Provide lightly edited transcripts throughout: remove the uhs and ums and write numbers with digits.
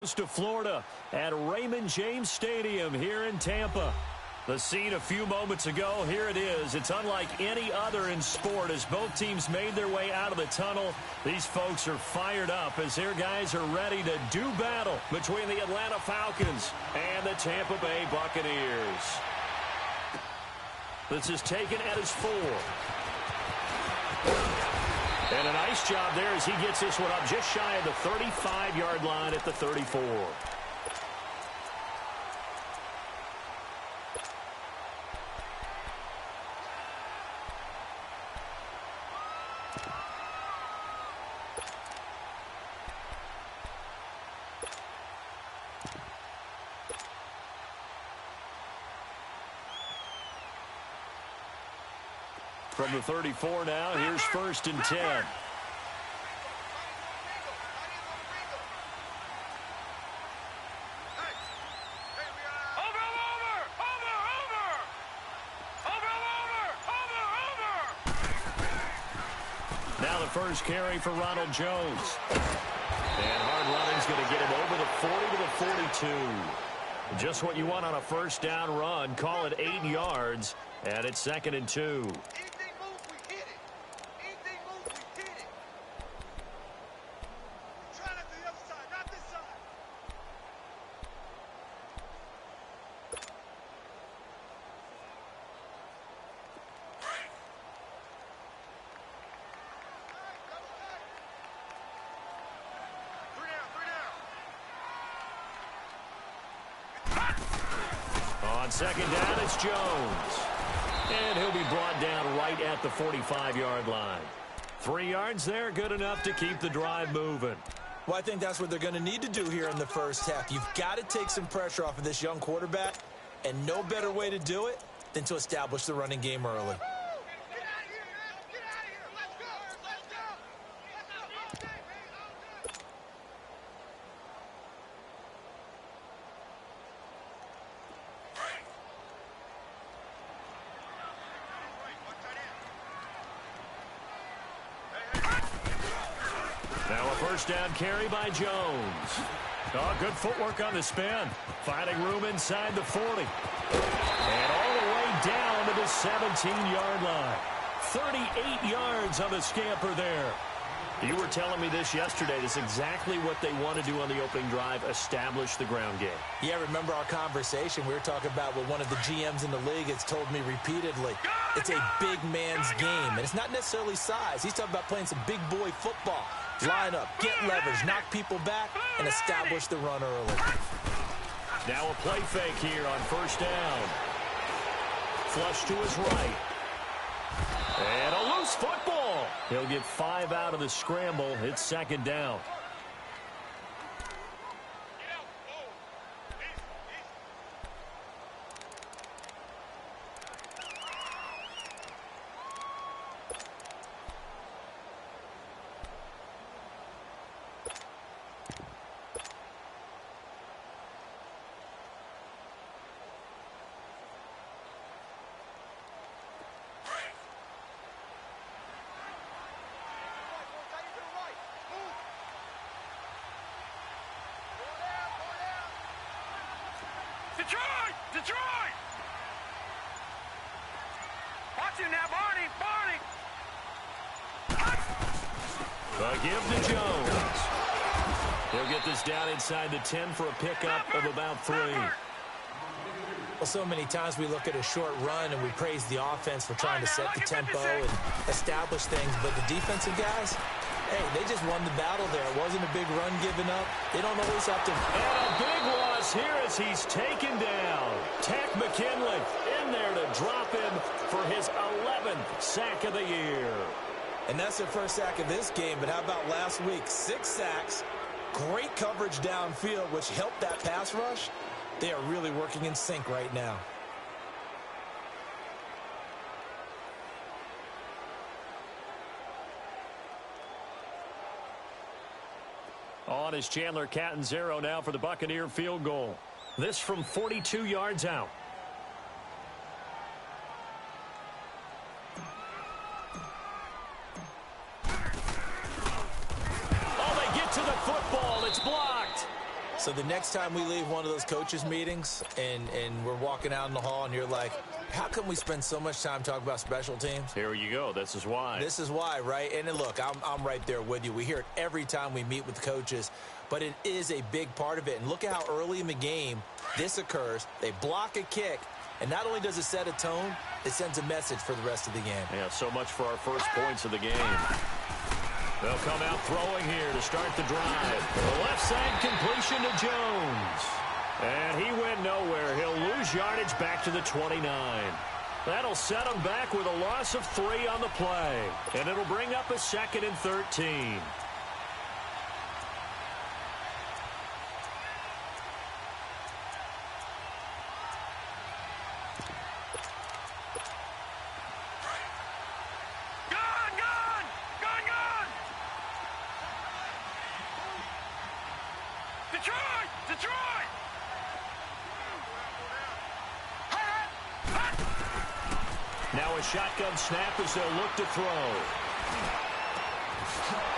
To Florida at Raymond James Stadium here in Tampa. The scene a few moments ago, here it is. It's unlike any other in sport as both teams made their way out of the tunnel. These folks are fired up as their guys are ready to do battle between the Atlanta Falcons and the Tampa Bay Buccaneers. This is taken at his 4. And a nice job there as he gets this one up just shy of the 35-yard line at the 34. From the 34 now, here's 1st and 10. Now the first carry for Ronald Jones. And hard running's going to get him over the 40 to the 42. Just what you want on a first down run. Call it 8 yards, and it's 2nd and 2. On 2nd down, it's Jones. And he'll be brought down right at the 45-yard line. 3 yards there, good enough to keep the drive moving. Well, I think that's what they're going to need to do here in the first half. You've got to take some pressure off of this young quarterback, and no better way to do it than to establish the running game early. Now a first down carry by Jones. Oh, good footwork on the spin. Finding room inside the 40. And all the way down to the 17-yard line. 38 yards on the scamper there. You were telling me this yesterday. This is exactly what they want to do on the opening drive, establish the ground game. Yeah, remember our conversation. We were talking about what one of the GMs in the league has told me repeatedly. It's a big man's game, and it's not necessarily size. He's talking about playing some big boy football. Line up, get leverage, knock people back, and establish the run early. Now a play fake here on first down. Flush to his right. And a loose football. He'll get 5 out of the scramble. It's 2nd down. Detroit! Watch him now, Barney! A give to Jones. He'll get this down inside the 10 for a pickup of about 3. Well, so many times we look at a short run and we praise the offense for trying to set the tempo and establish things, but the defensive guys, hey, they just won the battle there. It wasn't a big run given up. They don't always have to. And a big loss here as he's taken down. Takk McKinley in there to drop him for his 11th sack of the year. And that's their first sack of this game, but how about last week? 6 sacks, great coverage downfield, which helped that pass rush. They are really working in sync right now. On is Chandler Catanzaro now for the Buccaneer field goal. This from 42 yards out. Oh, they get to the football. It's blocked. So the next time we leave one of those coaches meetings and we're walking out in the hall and you're like, how come we spend so much time talking about special teams? Here you go. This is why. This is why, right? And then look, I'm right there with you. We hear it every time we meet with coaches, but it is a big part of it. And look at how early in the game this occurs. They block a kick, and not only does it set a tone, it sends a message for the rest of the game. Yeah, so much for our first points of the game. They'll come out throwing here to start the drive. The left side completion to Jones. And he went nowhere. He'll lose yardage back to the 29. That'll set him back with a loss of 3 on the play. And it'll bring up a 2nd and 13. Now a shotgun snap as they'll look to throw.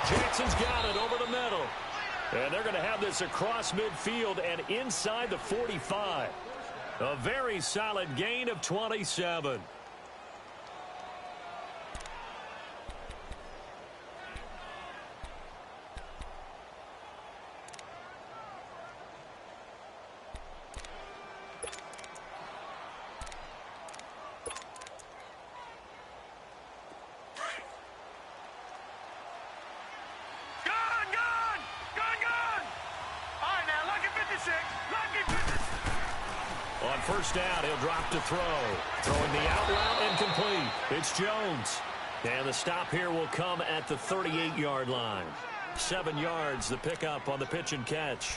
Jackson's got it over the middle. And they're going to have this across midfield and inside the 45. A very solid gain of 27. On first down, he'll drop to throw. Throwing the out route incomplete. It's Jones. And the stop here will come at the 38-yard line. 7 yards, the pickup on the pitch and catch.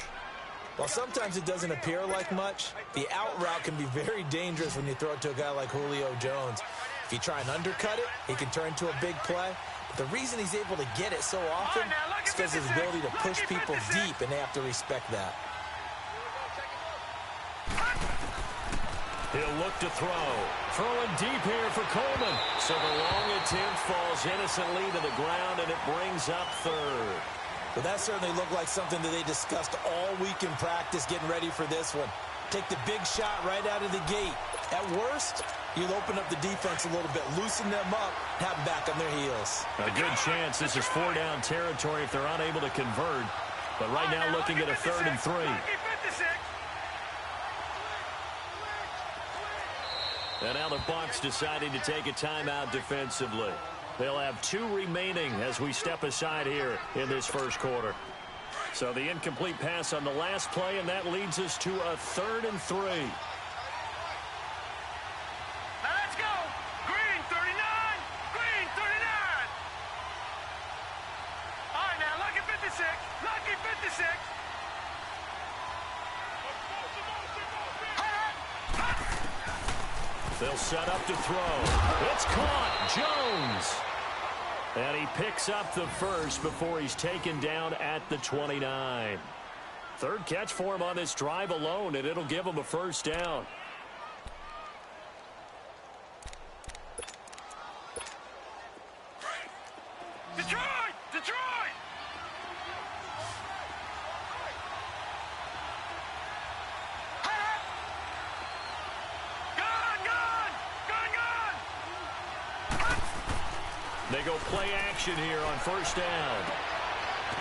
While sometimes it doesn't appear like much, the out route can be very dangerous when you throw it to a guy like Julio Jones. If you try and undercut it, he can turn into a big play. But the reason he's able to get it so often is because of his ability to push people deep, and they have to respect that. He'll look to throw. Throwing deep here for Coleman. So the long attempt falls innocently to the ground, and it brings up 3rd. Well, that certainly looked like something that they discussed all week in practice getting ready for this one. Take the big shot right out of the gate. At worst, you'll open up the defense a little bit, loosen them up, have them back on their heels. A good chance this is 4-down territory if they're unable to convert. But right now looking at a 3rd and 3. And now the Bucs deciding to take a timeout defensively. They'll have 2 remaining as we step aside here in this first quarter. So the incomplete pass on the last play, and that leads us to a 3rd and 3. Now let's go. Green 39. Green 39. All right, now lucky 56. Lucky 56. They'll set up to throw. It's caught. Jones. And he picks up the first before he's taken down at the 29. 3rd catch for him on this drive alone, and it'll give him a first down. Detroit! Detroit! They go play action here on first down.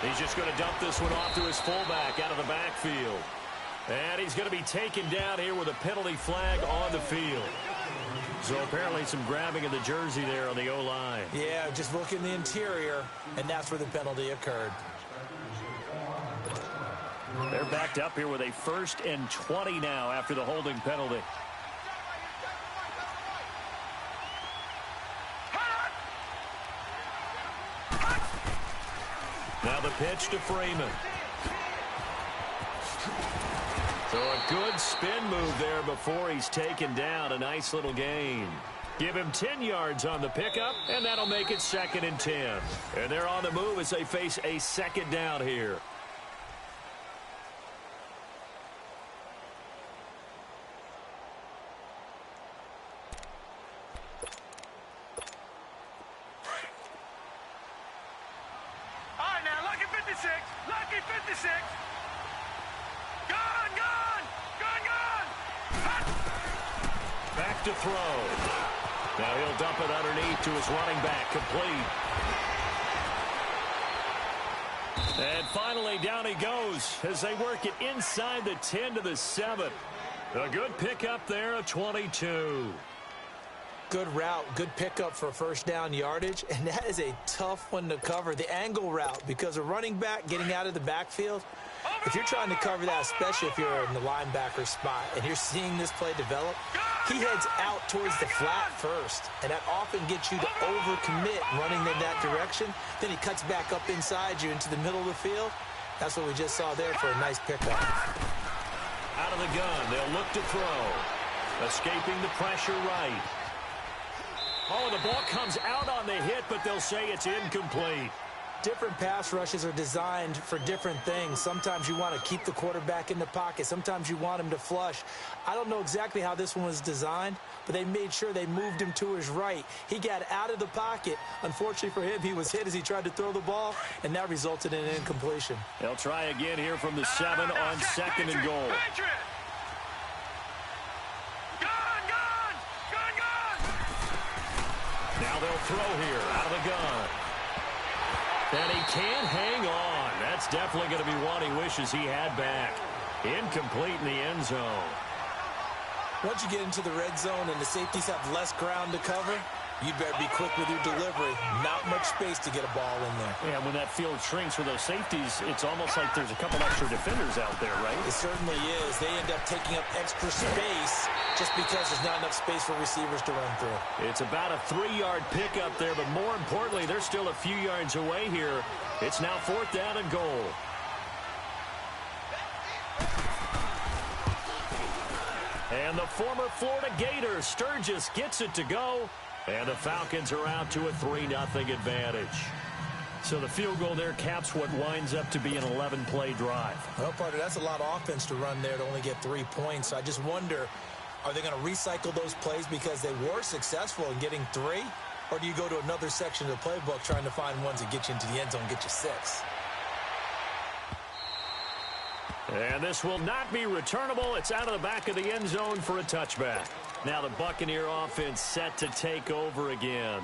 He's just going to dump this one off to his fullback out of the backfield. And he's going to be taken down here with a penalty flag on the field. So apparently some grabbing of the jersey there on the O-line. Yeah, just look in the interior, and that's where the penalty occurred. They're backed up here with a 1st and 20 now after the holding penalty. Now the pitch to Freeman. So a good spin move there before he's taken down. A nice little gain. Give him 10 yards on the pickup, and that'll make it 2nd and 10. And they're on the move as they face a 2nd down here. All right, now lucky 56. Lucky 56. to throw. Now he'll dump it underneath to his running back, complete. And finally, down he goes as they work it inside the 10 to the 7. A good pickup there, a 22. Good route, good pickup for first down yardage, and that is a tough one to cover, the angle route, because a running back getting out of the backfield, if you're trying to cover that, especially if you're in the linebacker spot and you're seeing this play develop, he heads out towards the flat first, and that often gets you to overcommit running in that direction. Then he cuts back up inside you into the middle of the field. That's what we just saw there for a nice pickup. Out of the gun, they'll look to throw. Escaping the pressure right. Oh, the ball comes out on the hit, but they'll say it's incomplete. Different pass rushes are designed for different things. Sometimes you want to keep the quarterback in the pocket. Sometimes you want him to flush. I don't know exactly how this one was designed, but they made sure they moved him to his right. He got out of the pocket. Unfortunately for him, he was hit as he tried to throw the ball, and that resulted in an incompletion. They'll try again here from the 7 on 2nd and goal. Now they'll throw here out of the gun. And he can't hang on. That's definitely going to be one he wishes he had back. Incomplete in the end zone. Once you get into the red zone and the safeties have less ground to cover, you better be quick with your delivery. Not much space to get a ball in there. Yeah, when that field shrinks for those safeties, it's almost like there's a couple extra defenders out there, right? It certainly is. They end up taking up extra space just because there's not enough space for receivers to run through. It's about a 3-yard pickup there, but more importantly, they're still a few yards away here. It's now 4th down and goal. And the former Florida Gator, Sturgis, gets it to go. And the Falcons are out to a 3-0 advantage. So the field goal there caps what winds up to be an 11-play drive. Well, partner, that's a lot of offense to run there to only get 3 points. So I just wonder, are they going to recycle those plays because they were successful in getting 3? Or do you go to another section of the playbook trying to find ones that get you into the end zone and get you 6? And this will not be returnable. It's out of the back of the end zone for a touchback. Now the Buccaneer offense set to take over again.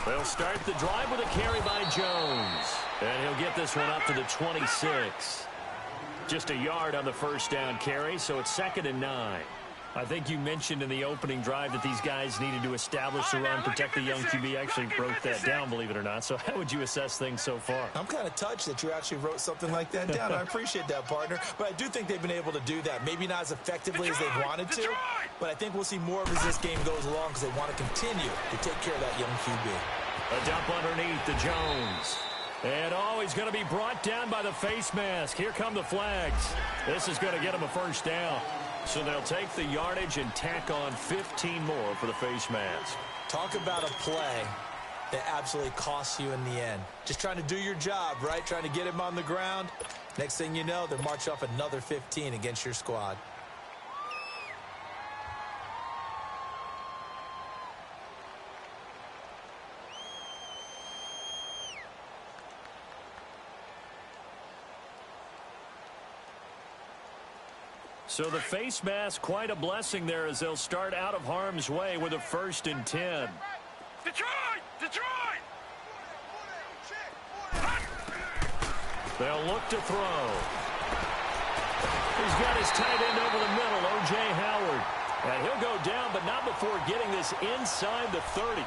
They'll start the drive with a carry by Jones. And he'll get this one up to the 26. Just a yard on the first down carry, so it's 2nd and 9. I think you mentioned in the opening drive that these guys needed to establish the run, protect the young QB. I actually wrote that down, believe it or not. So how would you assess things so far? I'm kind of touched that you actually wrote something like that down. I appreciate that, partner. But I do think they've been able to do that. Maybe not as effectively as they wanted to, but I think we'll see more of as this game goes along because they want to continue to take care of that young QB. A dump underneath to Jones. And, oh, he's going to be brought down by the face mask. Here come the flags. This is going to get him a first down. So they'll take the yardage and tack on 15 more for the face mask. Talk about a play that absolutely costs you in the end. Just trying to do your job, right? Trying to get him on the ground. Next thing you know, they march off another 15 against your squad. So the face mask, quite a blessing there as they'll start out of harm's way with a 1st and 10. Detroit! Detroit! They'll look to throw. He's got his tight end over the middle, O.J. Howard. And he'll go down, but not before getting this inside the 30.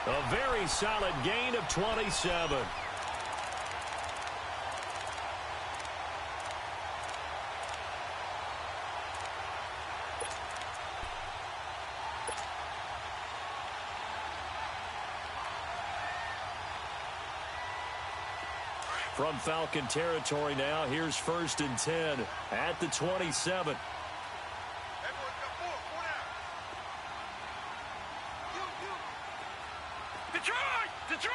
A very solid gain of 27. From Falcon territory now, here's 1st and 10 at the 27. Detroit! Detroit!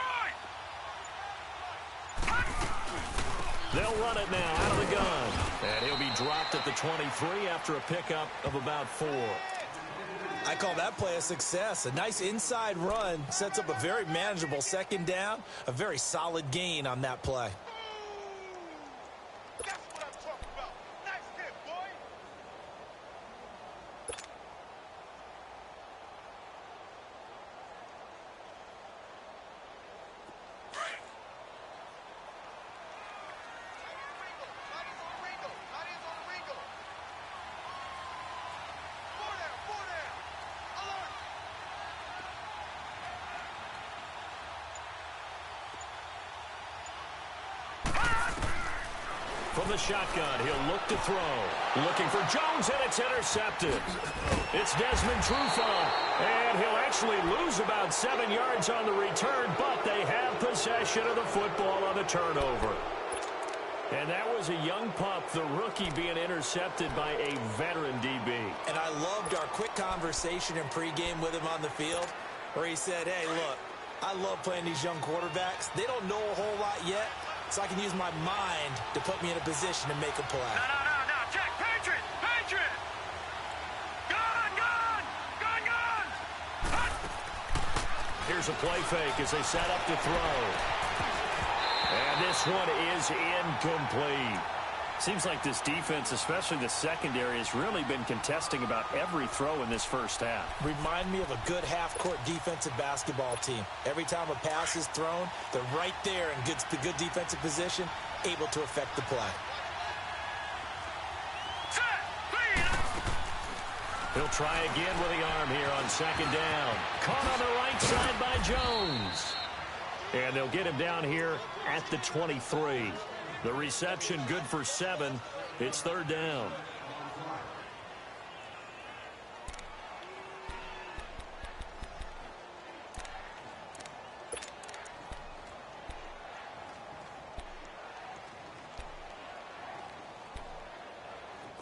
They'll run it now out of the gun. And he'll be dropped at the 23 after a pickup of about 4. I call that play a success. A nice inside run sets up a very manageable second down. A very solid gain on that play. That's what I'm talking about. Nice hit, boy. From the shotgun, he'll look to throw. Looking for Jones, and it's intercepted. It's Desmond Trufant, and he'll actually lose about 7 yards on the return, but they have possession of the football on the turnover. And that was a young pup, the rookie, being intercepted by a veteran DB. And I loved our quick conversation in pregame with him on the field, where he said, hey, look, I love playing these young quarterbacks. They don't know a whole lot yet, so I can use my mind to put me in a position to make a play. No. Check. Patriot. Gun. Here's a play fake as they set up to throw. And this one is incomplete. Seems like this defense, especially the secondary, has really been contesting about every throw in this first half. Remind me of a good half-court defensive basketball team. Every time a pass is thrown, they're right there in good defensive position, able to affect the play. He'll try again with the arm here on second down. Caught on the right side by Jones. And they'll get him down here at the 23. The reception good for 7. It's third down.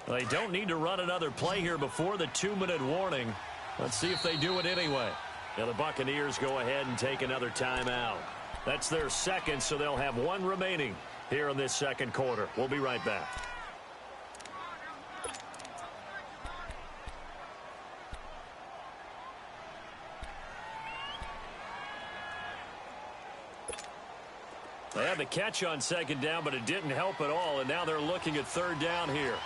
They don't need to run another play here before the 2-minute warning. Let's see if they do it anyway. Now the Buccaneers go ahead and take another timeout. That's their second, so they'll have 1 remaining here in this second quarter. We'll be right back. They had the catch on second down, but it didn't help at all, and now they're looking at third down here.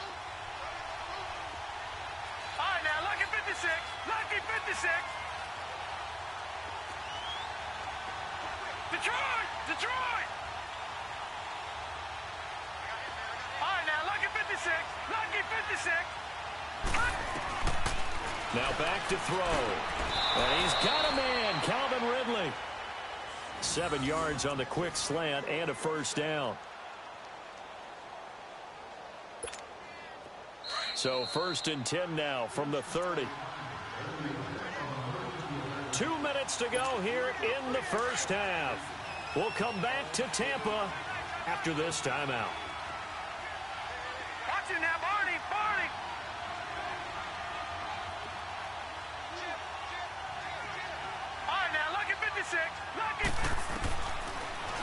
All right, now, lucky 56. Lucky 56. Detroit. All right, now, lucky 56. Lucky 56. Now back to throw. And he's got a man, Calvin Ridley. 7 yards on the quick slant and a first down. So 1st and 10 now from the 30. 2 minutes to go here in the first half. We'll come back to Tampa after this timeout. Watch it now, Barney. All right, now, lucky 56. Lucky.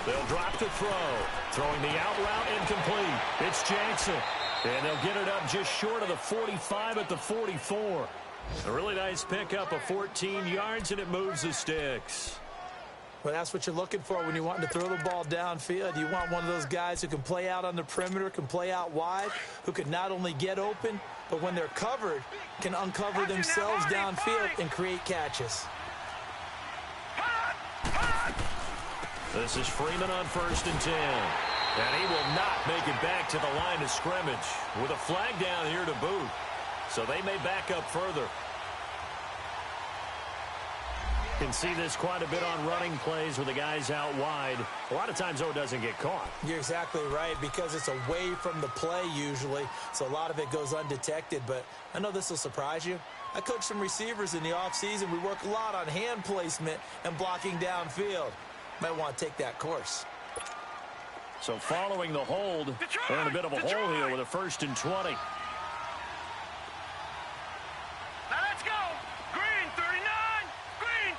They'll drop to throw. Throwing the out route incomplete. It's Jackson. And they'll get it up just short of the 45 at the 44. A really nice pickup of 14 yards, and it moves the sticks. Well, that's what you're looking for when you're wanting to throw the ball downfield. You want one of those guys who can play out on the perimeter, can play out wide, who can not only get open, but when they're covered, can uncover themselves downfield and create catches. This is Freeman on 1st and 10. And he will not make it back to the line of scrimmage with a flag down here to boot. So they may back up further. Can see this quite a bit on running plays with the guys out wide. A lot of times, though, it doesn't get caught. You're exactly right, because it's away from the play usually, so a lot of it goes undetected. But I know this will surprise you. I coach some receivers in the offseason. We work a lot on hand placement and blocking downfield. Might want to take that course. So following the hold, they're in a bit of a hole here with a 1st and 20. Now let's go. Green 39. Green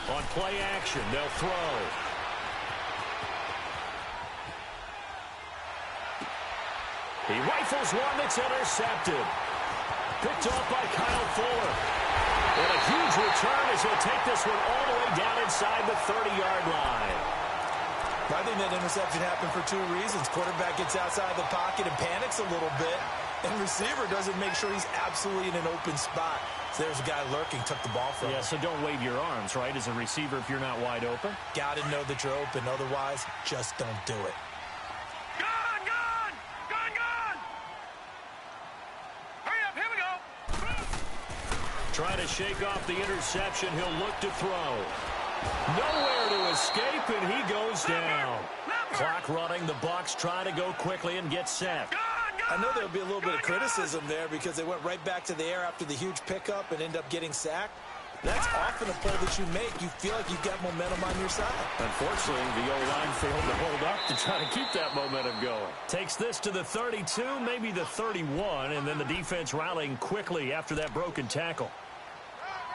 39. On play action, they'll throw. He rifles one that's intercepted. Picked off by Kyle Fuller. And a huge return as he'll take this one all the way down inside the 30-yard line. I think that interception happened for two reasons. Quarterback gets outside the pocket and panics a little bit, and receiver doesn't make sure he's absolutely in an open spot. So there's a guy lurking, took the ball from him. Yeah, so don't wave your arms, right, as a receiver if you're not wide open. Got to know that you're open. Otherwise, just don't do it. Gun, gun! Gun, gun! Hurry up, here we go! Trying to shake off the interception. He'll look to throw. Nowhere to escape, and he goes down. Clock running. The Bucs try to go quickly and get set. I know there'll be a little bit of criticism there because they went right back to the air after the huge pickup and end up getting sacked. That's often a play that you make. You feel like you've got momentum on your side. Unfortunately, the O-line failed to hold up to try to keep that momentum going. Takes this to the 32, maybe the 31, and then the defense rallying quickly after that broken tackle.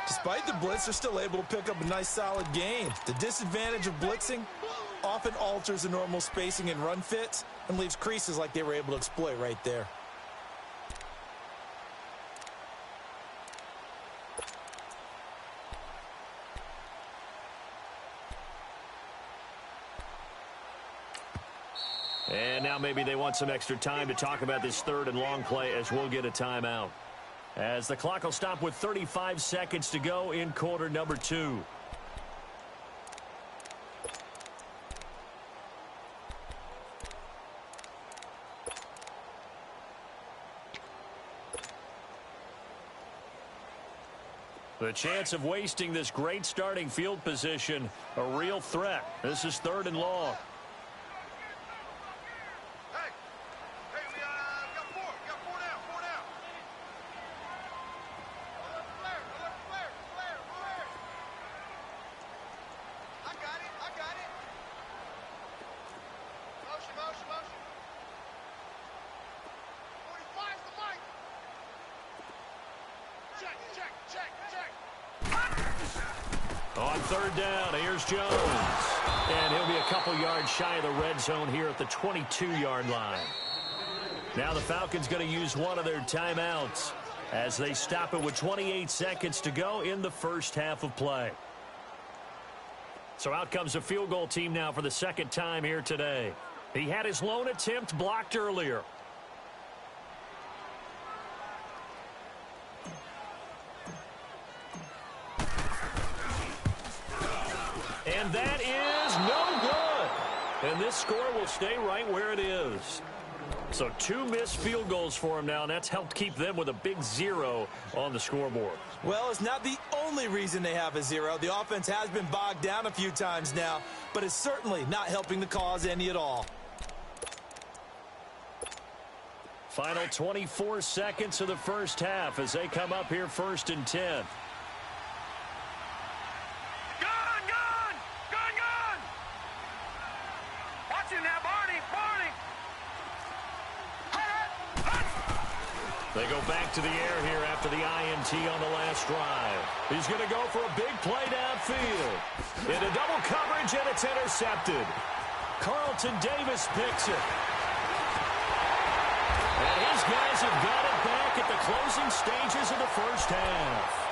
Despite the blitz, they're still able to pick up a nice, solid gain. The disadvantage of blitzing often alters the normal spacing and run fits and leaves creases like they were able to exploit right there. And now maybe they want some extra time to talk about this third and long play as we'll get a timeout. As the clock will stop with 35 seconds to go in quarter number 2. The chance of wasting this great starting field position, a real threat. This is third and long. On third down, here's Jones. And he'll be a couple yards shy of the red zone here at the 22-yard line. Now the Falcons going to use one of their timeouts as they stop it with 28 seconds to go in the first half of play. So out comes a field goal team now for the second time here today. He had his lone attempt blocked earlier. And that is no good. And this score will stay right where it is. So 2 missed field goals for him now, and that's helped keep them with a big 0 on the scoreboard. Well, it's not the only reason they have a 0. The offense has been bogged down a few times now, but it's certainly not helping the cause any at all. Final 24 seconds of the first half as they come up here first and 10. They go back to the air here after the INT on the last drive. He's going to go for a big play downfield. Into double coverage, and it's intercepted. Carlton Davis picks it. And his guys have got it back at the closing stages of the first half.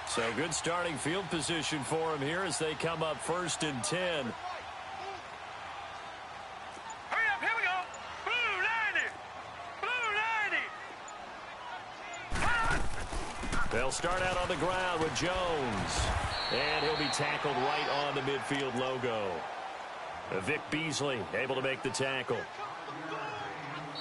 So good starting field position for him here as they come up first and 10. Hurry up, here we go. Blue 90. Blue 90. They'll start out on the ground with Jones. And he'll be tackled right on the midfield logo. Vic Beasley able to make the tackle.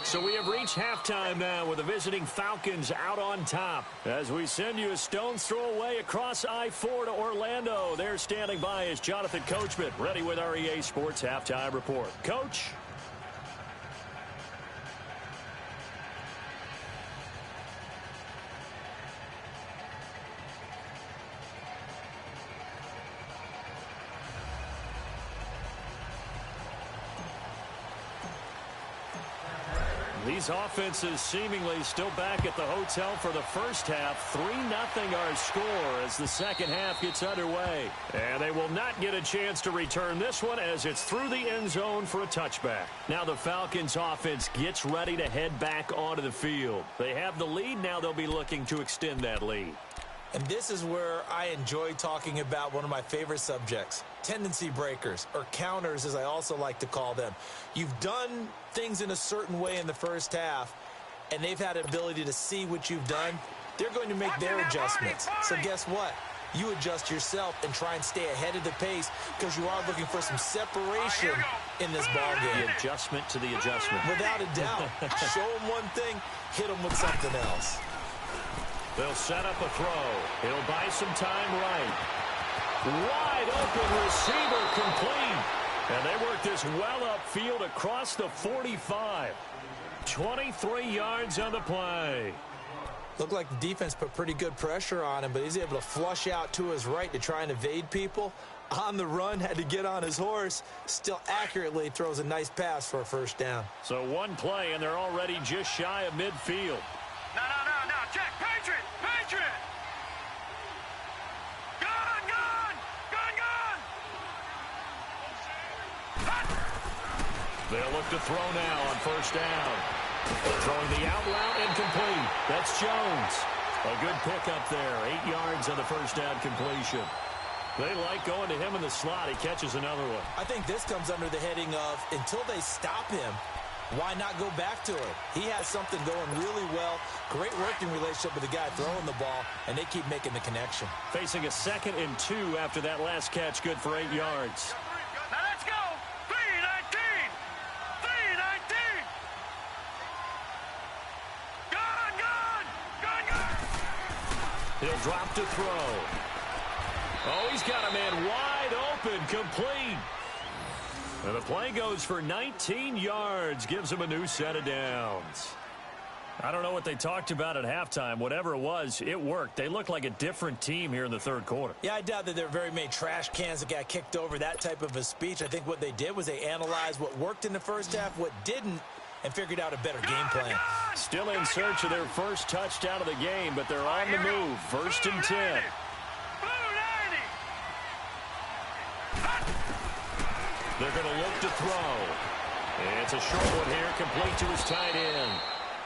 So we have reached halftime now with the visiting Falcons out on top. As we send you a stone's throw away across I-4 to Orlando. There standing by is Jonathan Coachman, ready with our EA Sports Halftime Report. Coach? These offenses seemingly still back at the hotel for the first half. 3-0 our score as the second half gets underway. And they will not get a chance to return this one as it's through the end zone for a touchback. Now the Falcons offense gets ready to head back onto the field. They have the lead. Now they'll be looking to extend that lead. And this is where I enjoy talking about one of my favorite subjects, tendency breakers, or counters as I also like to call them. You've done things in a certain way in the first half, and they've had an ability to see what you've done. They're going to make their adjustments. So guess what? You adjust yourself and try and stay ahead of the pace because you are looking for some separation in this ball game. The adjustment to the adjustment. Without a doubt. Show them one thing, hit them with something else. They'll set up a throw. He'll buy some time right. Wide open receiver complete. And they work this well upfield across the 45. 23 yards on the play. Looked like the defense put pretty good pressure on him, but he's able to flush out to his right to try and evade people. On the run, had to get on his horse. Still accurately throws a nice pass for a first down. So one play, and they're already just shy of midfield. No. Check. Patriot. Gun. They'll look to throw now on first down. Throwing the out route incomplete. That's Jones. A good pickup there. 8 yards on the first down completion. They like going to him in the slot. He catches another one. I think this comes under the heading of until they stop him, why not go back to it? He has something going really well. Great working relationship with the guy throwing the ball, and they keep making the connection. Facing a 2nd and 2 after that last catch, good for 8 yards. Now let's go. 3-19. Gun. He'll drop to throw. Oh, he's got a man wide open, complete. And the play goes for 19 yards, gives him a new set of downs. I don't know what they talked about at halftime. Whatever it was, it worked. They look like a different team here in the third quarter. Yeah, I doubt that there are very many trash cans that got kicked over, that type of a speech. I think what they did was they analyzed what worked in the first half, what didn't, and figured out a better game plan. Still in search of their first touchdown of the game, but they're on the move. 1st and 10. They're going to look to throw. It's a short one here, complete to his tight end.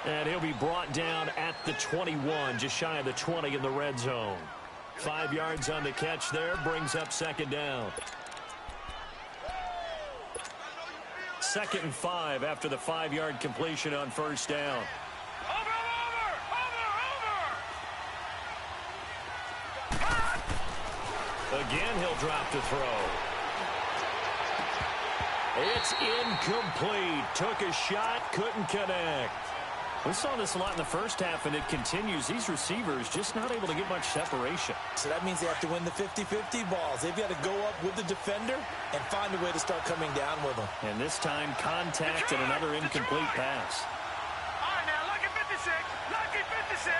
And he'll be brought down at the 21, just shy of the 20 in the red zone. 5 yards on the catch there, brings up 2nd down. 2nd and 5 after the 5-yard completion on first down. Again, he'll drop to throw. It's incomplete. Took a shot, couldn't connect. We saw this a lot in the first half, and it continues. These receivers just not able to get much separation. So that means they have to win the 50-50 balls. They've got to go up with the defender and find a way to start coming down with them. And this time, contact and another incomplete pass. All right, now, lucky 56. Lucky 56.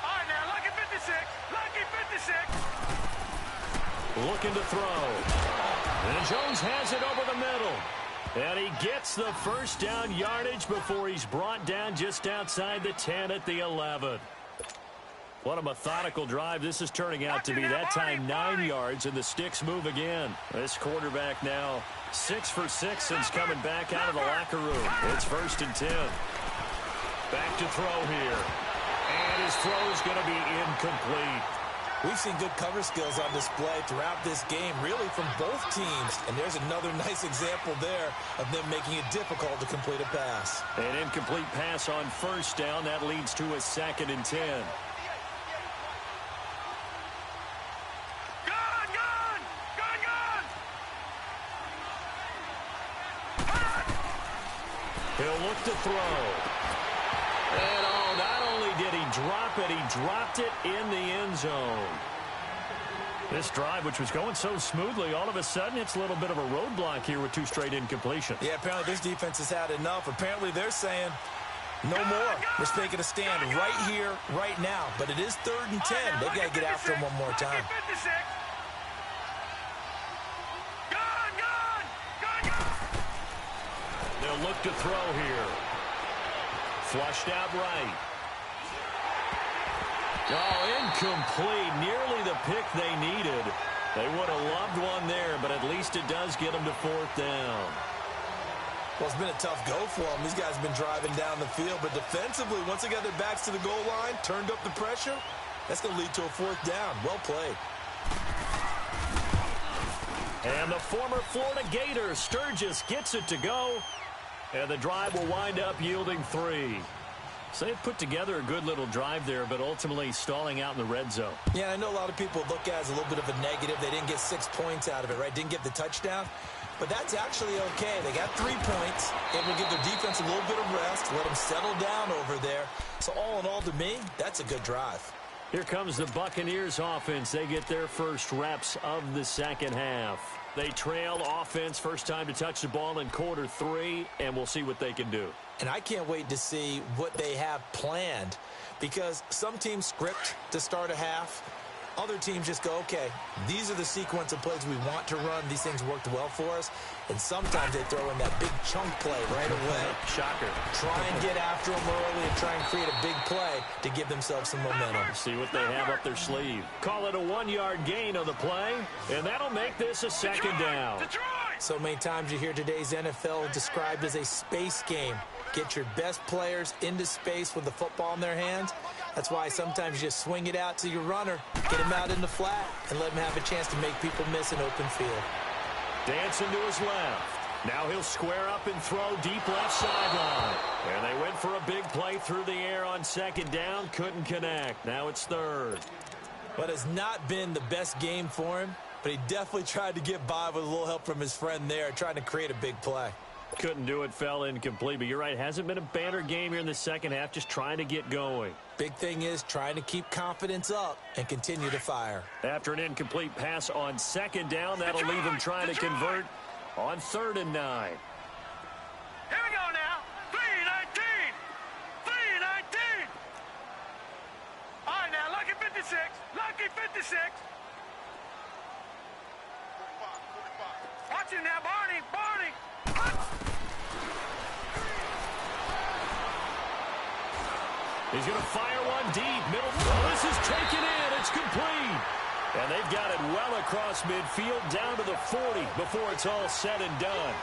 All right, now, lucky 56. Lucky 56. Looking to throw. And Jones has it over the middle. And he gets the first down yardage before he's brought down just outside the 10 at the 11. What a methodical drive this is turning out to be. That time 9 yards, and the sticks move again. This quarterback now 6 for 6 since coming back out of the locker room. It's 1st and 10. Back to throw here. And his throw is going to be incomplete. We've seen good cover skills on display throughout this game, really from both teams. And there's another nice example there of them making it difficult to complete a pass. An incomplete pass on first down. That leads to a 2nd and 10. He'll look to throw. And oh, not only did he drop it, he dropped it in the end zone. This drive, which was going so smoothly, all of a sudden it's a little bit of a roadblock here with 2 straight incompletions. Yeah, apparently this defense has had enough. Apparently they're saying no more. We're making a stand right here, right now. But it is 3rd and 10. They've got to get after him one more time. They'll He'll look to throw here. Flushed out right. Oh, incomplete. Nearly the pick they needed. They would have loved one there, but at least it does get them to 4th down. Well, it's been a tough go for them. These guys have been driving down the field, but defensively, once they got their backs to the goal line, turned up the pressure, that's going to lead to a 4th down. Well played. And the former Florida Gator, Sturgis, gets it to go. And the drive will wind up yielding 3. So they put together a good little drive there, but ultimately stalling out in the red zone. Yeah, I know a lot of people look at it as a little bit of a negative. They didn't get 6 points out of it, right? Didn't get the touchdown. But that's actually okay. They got 3 points. It will give their defense a little bit of rest, let them settle down over there. So all in all, to me, that's a good drive. Here comes the Buccaneers offense. They get their first reps of the second half. They trail offense, first time to touch the ball in quarter 3, and we'll see what they can do. And I can't wait to see what they have planned, because some teams script to start a half. Other teams just go, okay, these are the sequence of plays we want to run. These things worked well for us. And sometimes they throw in that big chunk play right away. Shocker. Try and get after them early and try and create a big play to give themselves some momentum. See what they have up their sleeve. Call it a 1-yard gain on the play, and that'll make this a 2nd down. So many times you hear today's NFL described as a space game. Get your best players into space with the football in their hands. That's why sometimes you just swing it out to your runner, get him out in the flat, and let him have a chance to make people miss an open field. Dancing to his left. Now he'll square up and throw deep left sideline. And they went for a big play through the air on 2nd down. Couldn't connect. Now it's 3rd. But it's not been the best game for him, but he definitely tried to get by with a little help from his friend there, trying to create a big play. Couldn't do it, fell incomplete. But you're right, hasn't been a banner game here in the second half, just trying to get going. Big thing is trying to keep confidence up and continue to fire. After an incomplete pass on 2nd down, that'll leave him trying to convert on 3rd and 9. Here we go now. 3-19. 3-19. All right, now, lucky 56. Lucky 56. Watch him now, Barney. Barney. He's going to fire one deep. Middle throw. This is taken in. It's complete. And they've got it well across midfield down to the 40 before it's all said and done.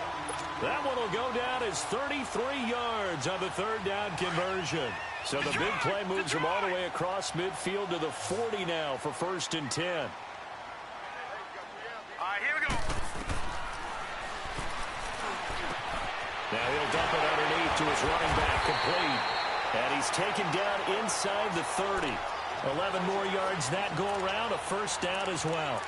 That one will go down as 33 yards on the 3rd down conversion. So the big play moves them all the way across midfield to the 40 now for 1st and 10. All right, here we go. Now he'll dump it underneath to his running back, complete. And he's taken down inside the 30. 11 more yards that go around, a 1st down as well.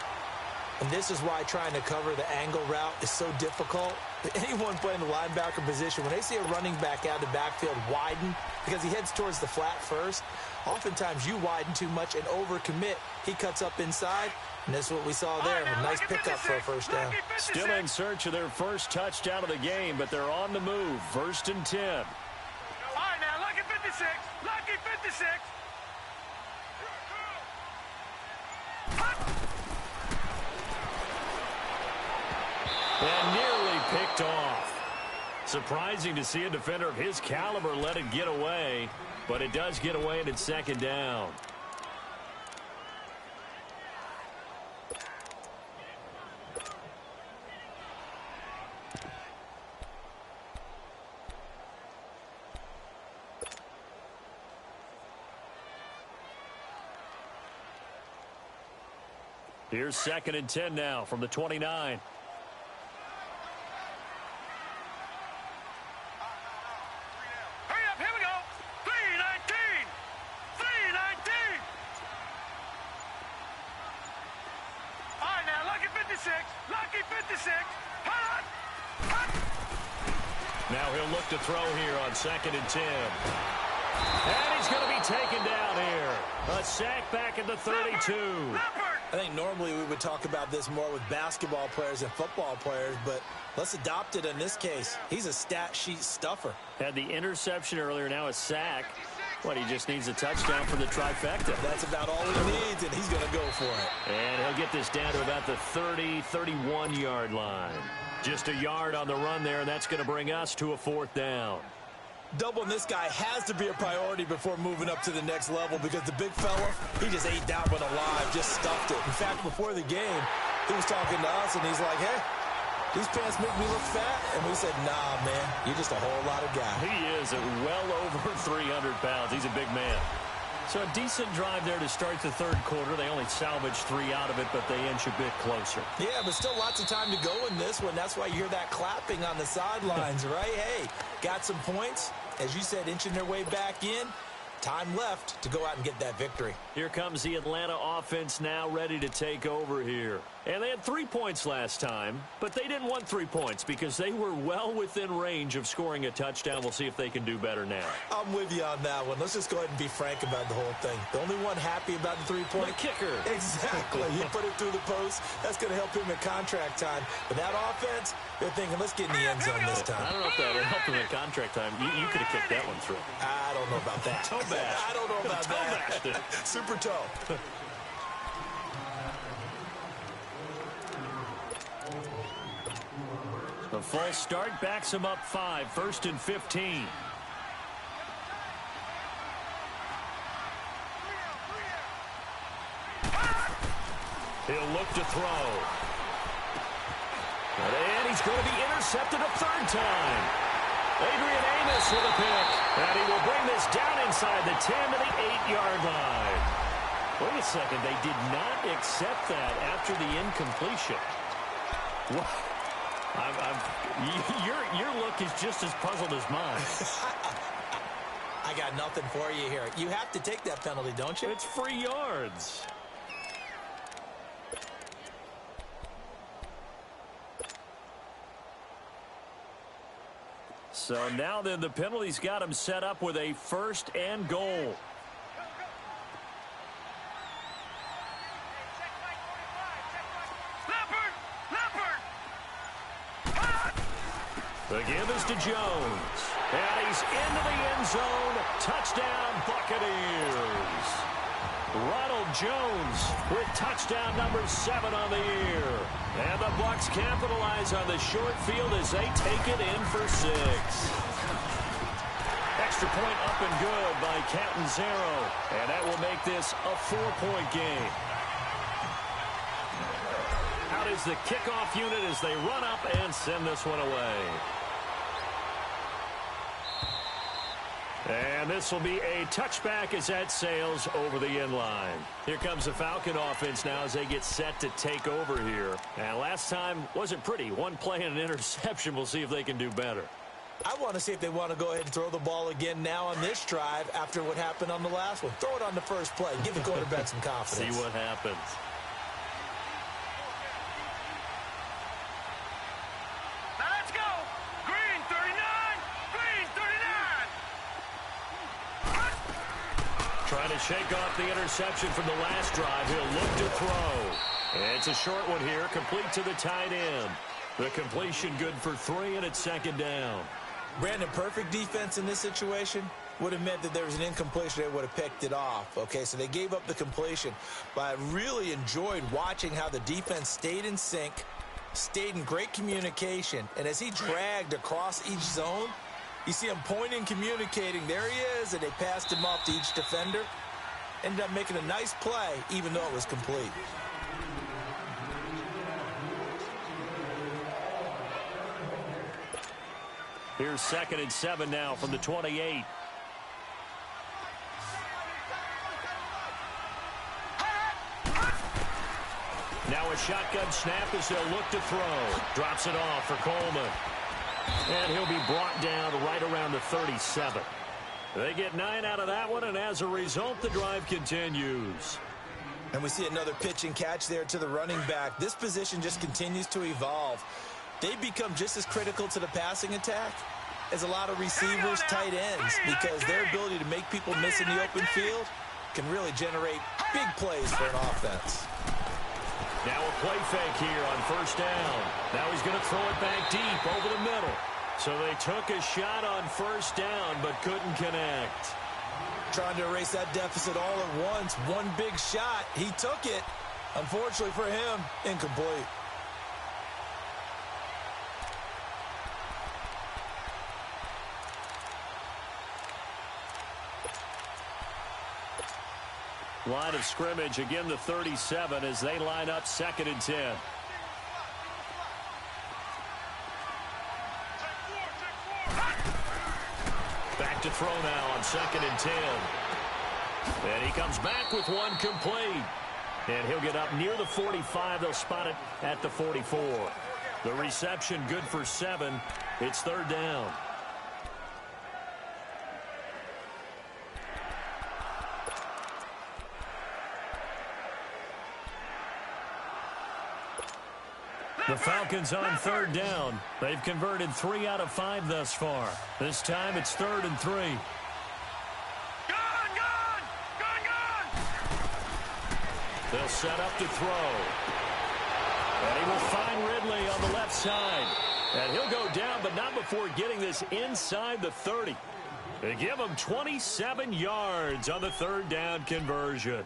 And this is why trying to cover the angle route is so difficult. Anyone playing the linebacker position, when they see a running back out of the backfield widen, because he heads towards the flat first, oftentimes you widen too much and overcommit. He cuts up inside, and that's what we saw there. A nice pickup for a 1st down. Still in search of their first touchdown of the game, but they're on the move. 1st and 10. All right, now, lucky 56. Lucky 56. And nearly picked off. Surprising to see a defender of his caliber let it get away, but it does get away and it's 2nd down. Here's 2nd and 10 now from the 29. Now he'll look to throw here on 2nd and 10. And he's going to be taken down here. A sack back at the 32. I think normally we would talk about this more with basketball players and football players, but let's adopt it in this case. He's a stat sheet stuffer. Had the interception earlier, now a sack. What, he just needs a touchdown for the trifecta. That's about all he needs, and he's going to go for it. And he'll get this down to about the 30, 31-yard line. Just a yard on the run there, and that's going to bring us to a 4th down. Doubling this guy has to be a priority before moving up to the next level because the big fella, he just ate that one alive, just stuffed it. In fact, before the game, he was talking to us, and he's like, hey, these pants make me look fat. And we said, nah, man, you're just a whole lot of guy. He is at well over 300 pounds. He's a big man. So a decent drive there to start the 3rd quarter. They only salvaged 3 out of it, but they inch a bit closer. Yeah, but still lots of time to go in this one. That's why you hear that clapping on the sidelines, right? Hey, got some points. As you said, inching their way back in. Time left to go out and get that victory. Here comes the Atlanta offense now ready to take over here. And they had 3 points last time, but they didn't want 3 points because they were well within range of scoring a touchdown. We'll see if they can do better now. I'm with you on that one. Let's just go ahead and be frank about the whole thing. The only one happy about the 3-point. The kicker. Exactly. He put it through the post. That's going to help him in contract time. But that offense, they're thinking, let's get in the end zone this time. I don't know if that would help him in contract time. You could have kicked that one through. I don't know about that. Toe bash. I don't know about that. Super toe. The false start backs him up 5, 1st and 15. He'll look to throw. And he's going to be intercepted a 3rd time. Adrian Amos with a pick. And he will bring this down inside the 10 to the 8-yard line. Wait a second. They did not accept that after the incompletion. What? Your look is just as puzzled as mine. I got nothing for you here. You have to take that penalty, don't you? It's free yards. So now then the penalty's got him set up with a 1st and goal. The give is to Jones. And he's into the end zone. Touchdown, Buccaneers. Ronald Jones with touchdown number 7 on the year. And the Bucs capitalize on the short field as they take it in for 6. Extra point up and good by Catanzaro. And that will make this a 4-point game. Out is the kickoff unit as they run up and send this one away. And this will be a touchback as that sails over the end line. Here comes the Falcon offense now as they get set to take over here. And last time wasn't pretty. One play and an interception. We'll see if they can do better. I want to see if they want to go ahead and throw the ball again now on this drive after what happened on the last one. Throw it on the first play. Give the quarterback some confidence. See what happens. Trying to shake off the interception from the last drive. He'll look to throw. And it's a short one here, complete to the tight end. The completion good for 3, and it's 2nd down. Brandon, perfect defense in this situation would have meant that there was an incompletion. They would have picked it off. Okay, so they gave up the completion. But I really enjoyed watching how the defense stayed in sync, stayed in great communication. And as he dragged across each zone, you see him pointing, communicating. There he is, and they passed him off to each defender. Ended up making a nice play, even though it was complete. Here's 2nd and 7 now from the 28. Now a shotgun snap as they'll look to throw. Drops it off for Coleman. And he'll be brought down right around the 37. They get 9 out of that one, and as a result, the drive continues. And we see another pitch and catch there to the running back. This position just continues to evolve. They become just as critical to the passing attack as a lot of receivers, tight ends, because their ability to make people miss in the open field can really generate big plays for an offense. Now a play fake here on 1st down. Now he's going to throw it back deep over the middle. So they took a shot on 1st down but couldn't connect. trying to erase that deficit all at once. One big shot. He took it. Unfortunately for him, incomplete. Line of scrimmage, again the 37 as they line up 2nd and 10. Back to throw now on 2nd and 10. And he comes back with one complete. And he'll get up near the 45. They'll spot it at the 44. The reception good for 7. It's 3rd down. The Falcons on 3rd down. They've converted 3 out of 5 thus far. This time it's 3rd and 3. They'll set up to throw. And he will find Ridley on the left side. And he'll go down, but not before getting this inside the 30. They give him 27 yards on the 3rd down conversion.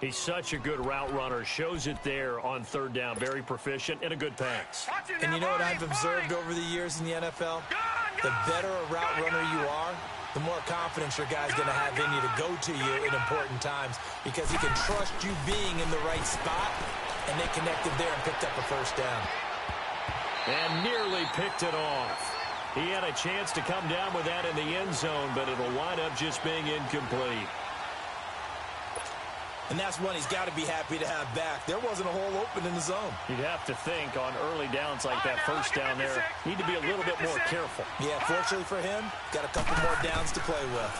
He's such a good route runner. Shows it there on 3rd down. Very proficient and a good pass. And you know what I've observed over the years in the NFL? The better a route runner you are, the more confidence your guy's going to have in you to go to you in important times because he can trust you being in the right spot, and they connected there and picked up a 1st down. And nearly picked it off. He had a chance to come down with that in the end zone, but it'll wind up just being incomplete. And that's one he's got to be happy to have back. There wasn't a hole open in the zone. You'd have to think on early downs like that 1st down there, need to be a little bit more careful. Yeah, fortunately for him, got a couple more downs to play with.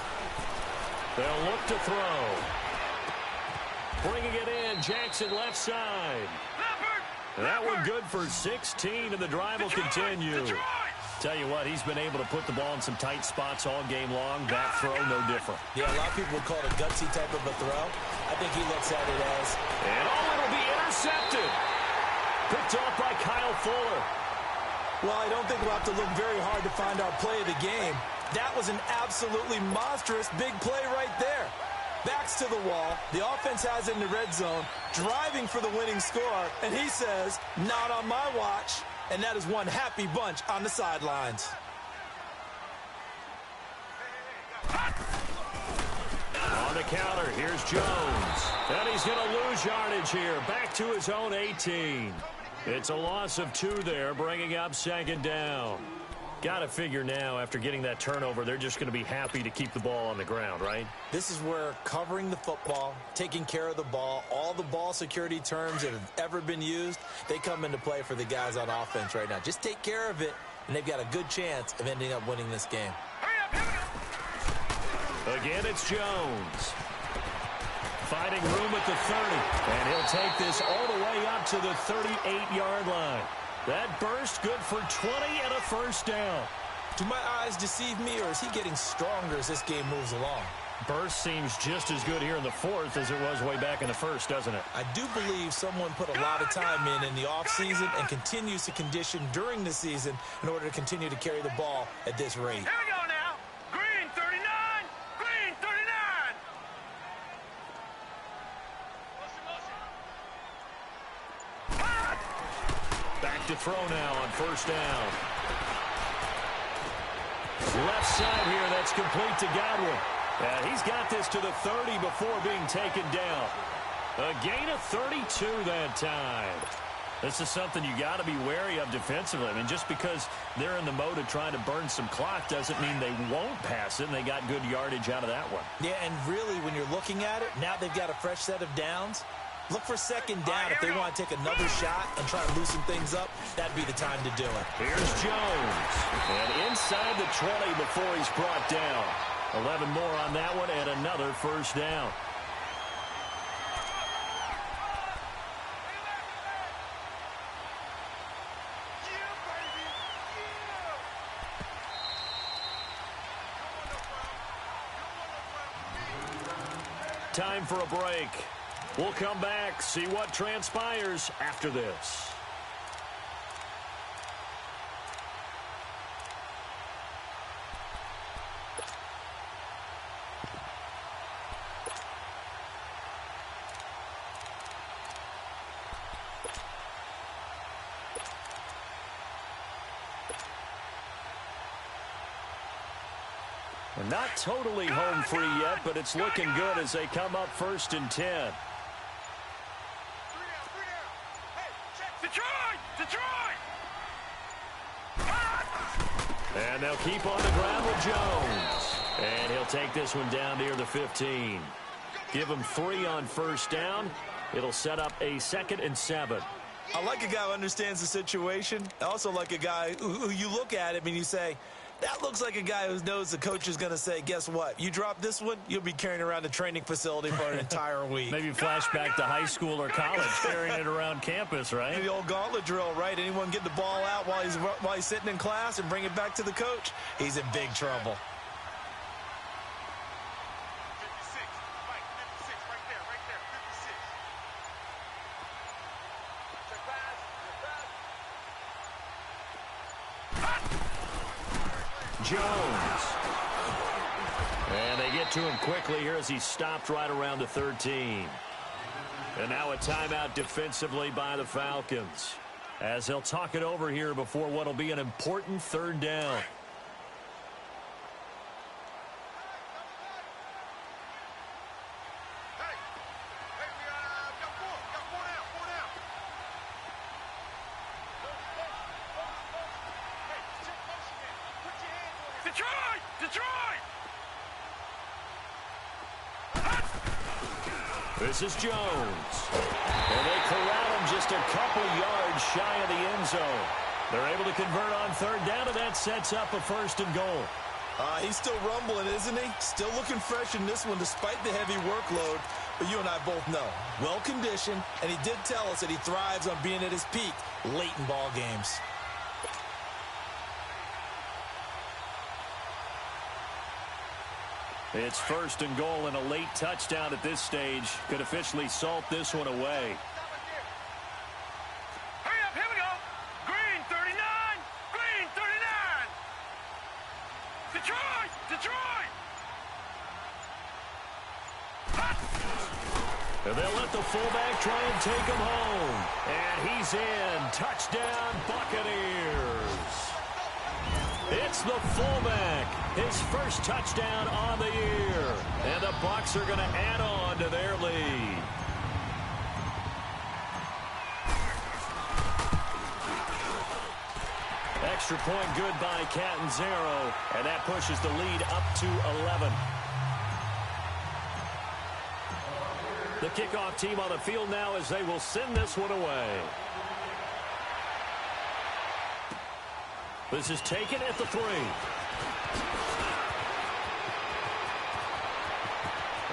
They'll look to throw. Bringing it in, Jackson left side. That one good for 16, and the drive will continue. Tell you what, he's been able to put the ball in some tight spots all game long. That throw, no different. Yeah, a lot of people would call it a gutsy type of a throw. I think he looks at it as... And it'll be intercepted. Picked off by Kyle Fuller. Well, I don't think we'll have to look very hard to find our play of the game. That was an absolutely monstrous big play right there. Backs to the wall. The offense has it in the red zone, driving for the winning score, and he says, not on my watch. And that is one happy bunch on the sidelines. On the counter, here's Jones. And he's going to lose yardage here. Back to his own 18. It's a loss of 2 there, bringing up 2nd down. Got to figure now, after getting that turnover, they're just going to be happy to keep the ball on the ground, right? This is where covering the football, taking care of the ball, all the ball security terms that have ever been used, they come into play for the guys on offense right now. Just take care of it, and they've got a good chance of ending up winning this game. Again, it's Jones. Finding room at the 30, and he'll take this all the way up to the 38-yard line. That burst good for 20 and a 1st down. Do my eyes deceive me, or is he getting stronger as this game moves along? Burst seems just as good here in the 4th as it was way back in the 1st, doesn't it? I do believe someone put a lot of time in the offseason and continues to condition during the season in order to continue to carry the ball at this rate. Here we go now. Green 39. Green 39. Back to throw now on 1st down. Left side here, that's complete to Gywu. And he's got this to the 30 before being taken down. A gain of 32 that time. This is something you got to be wary of defensively. I mean, just because they're in the mode of trying to burn some clock doesn't mean they won't pass it, and they got good yardage out of that one. Yeah, and really, when you're looking at it, now they've got a fresh set of downs. Look for 2nd down if they want to take another shot and try to loosen things up. That'd be the time to do it. Here's Jones. And inside the 20 before he's brought down. 11 more on that one and another 1st down. Time for a break. We'll come back, see what transpires after this. We're not totally home free yet, but it's looking good as they come up 1st and 10. Detroit! And they'll keep on the ground with Jones. And he'll take this one down near the 15. Give him 3 on 1st down. It'll set up a 2nd and 7. I like a guy who understands the situation. I also like a guy who you look at him and you say, that looks like a guy who knows the coach is going to say, guess what? You drop this one, you'll be carrying around the training facility for an entire week. Maybe flashback to high school or college, carrying it around campus, right? The old gauntlet drill, right? Anyone get the ball out while he's sitting in class and bring it back to the coach? He's in big trouble. 56, Mike, 56, right there, 56. Jones. And they get to him quickly here as he stopped right around the 13. And now a timeout defensively by the Falcons, as they'll talk it over here before what will be an important 3rd down. Detroit! This is Jones. And they corral him just a couple yards shy of the end zone. They're able to convert on 3rd down, and that sets up a 1st and goal. He's still rumbling, isn't he? Still looking fresh in this one despite the heavy workload. But you and I both know, well-conditioned, and he did tell us that he thrives on being at his peak late in ball games. It's 1st and goal, and a late touchdown at this stage could officially salt this one away. Hurry up, here we go. Green 39, Green 39. Detroit! And they'll let the fullback try and take him home. And he's in. Touchdown, Buccaneers. It's the fullback. His first touchdown on the year. And the Bucs are going to add on to their lead. Extra point good by Catanzaro. And that pushes the lead up to 11. The kickoff team on the field now as they will send this one away. This is taken at the 3.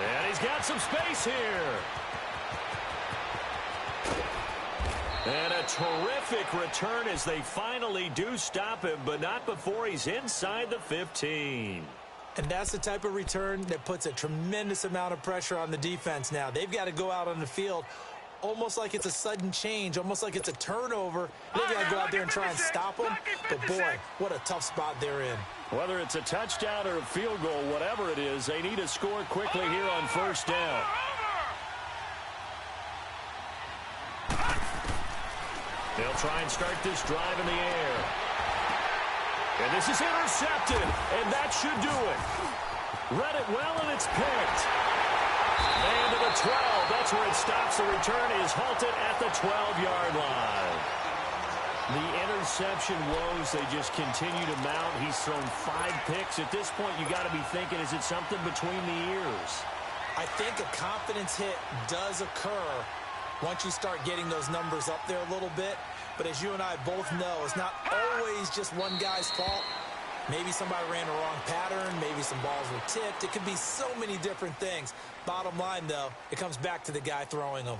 And he's got some space here. And a terrific return as they finally do stop him, but not before he's inside the 15. And that's the type of return that puts a tremendous amount of pressure on the defense now. They've got to go out on the field almost like it's a sudden change, almost like it's a turnover. They've got to go out there and try and stop them. But, boy, what a tough spot they're in. Whether it's a touchdown or a field goal, whatever it is, they need to score quickly here on 1st down. They'll try and start this drive in the air. And this is intercepted, and that should do it. Read it well, and it's picked. And to the 12. That's where it stops. The return is halted at the 12-yard line. The interception woes, they just continue to mount. He's thrown 5 picks. At this point, you got to be thinking, is it something between the ears? I think a confidence hit does occur once you start getting those numbers up there a little bit. But as you and I both know, it's not always just one guy's fault. Maybe somebody ran a wrong pattern. Maybe some balls were tipped. It could be so many different things. Bottom line, though, it comes back to the guy throwing them.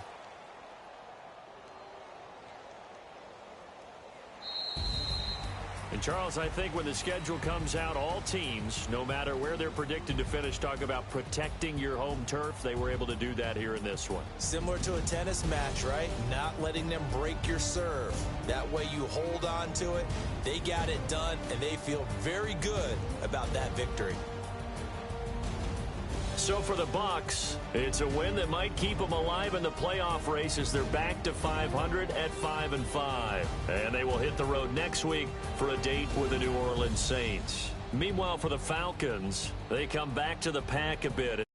And, Charles, I think when the schedule comes out, all teams, no matter where they're predicted to finish, talk about protecting your home turf. They were able to do that here in this one. Similar to a tennis match, right? Not letting them break your serve. That way you hold on to it. They got it done, and they feel very good about that victory. So for the Bucs, it's a win that might keep them alive in the playoff race as they're back to 500 at 5-5. And they will hit the road next week for a date with the New Orleans Saints. Meanwhile, for the Falcons, they come back to the pack a bit.